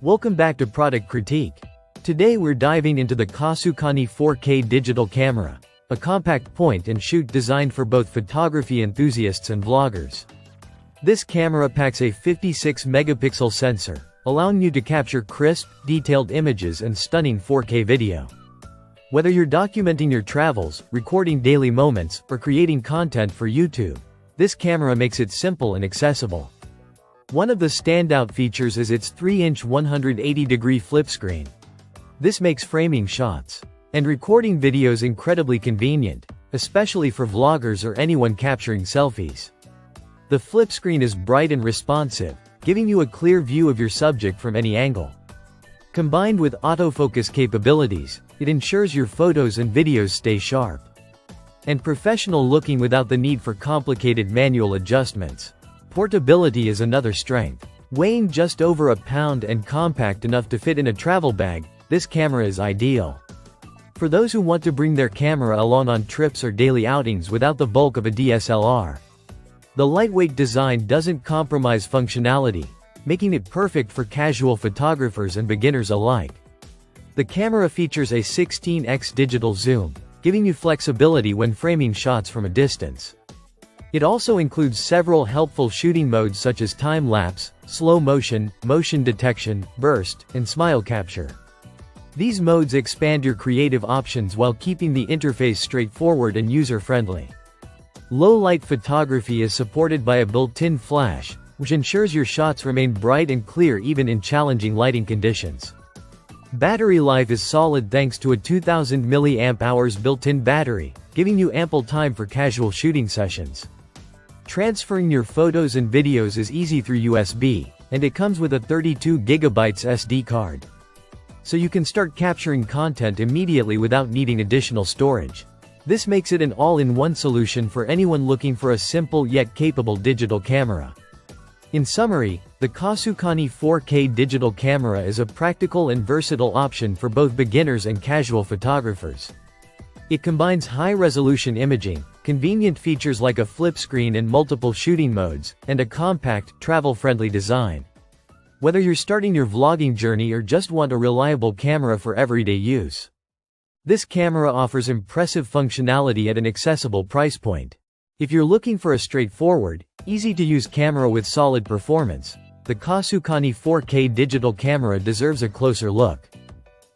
Welcome back to Product Critique. Today we're diving into the Kasukani 4K digital camera, a compact point-and-shoot designed for both photography enthusiasts and vloggers. This camera packs a 56-megapixel sensor, allowing you to capture crisp, detailed images and stunning 4K video. Whether you're documenting your travels, recording daily moments, or creating content for YouTube, this camera makes it simple and accessible. One of the standout features is its 3-inch 180-degree flip screen. This makes framing shots and recording videos incredibly convenient, especially for vloggers or anyone capturing selfies. The flip screen is bright and responsive, giving you a clear view of your subject from any angle. Combined with autofocus capabilities, it ensures your photos and videos stay sharp and professional looking without the need for complicated manual adjustments. Portability is another strength. Weighing just over a pound and compact enough to fit in a travel bag, this camera is ideal for those who want to bring their camera along on trips or daily outings without the bulk of a DSLR. The lightweight design doesn't compromise functionality, making it perfect for casual photographers and beginners alike. The camera features a 16x digital zoom, giving you flexibility when framing shots from a distance. It also includes several helpful shooting modes such as time-lapse, slow motion, motion detection, burst, and smile capture. These modes expand your creative options while keeping the interface straightforward and user-friendly. Low-light photography is supported by a built-in flash, which ensures your shots remain bright and clear even in challenging lighting conditions. Battery life is solid thanks to a 2000 mAh built-in battery, giving you ample time for casual shooting sessions. Transferring your photos and videos is easy through USB, and it comes with a 32GB SD card. So you can start capturing content immediately without needing additional storage. This makes it an all-in-one solution for anyone looking for a simple yet capable digital camera. In summary, the Kasukani 4K digital camera is a practical and versatile option for both beginners and casual photographers. It combines high-resolution imaging, convenient features like a flip screen and multiple shooting modes, and a compact, travel-friendly design. Whether you're starting your vlogging journey or just want a reliable camera for everyday use, this camera offers impressive functionality at an accessible price point. If you're looking for a straightforward, easy-to-use camera with solid performance, the Kasukani 4K digital camera deserves a closer look.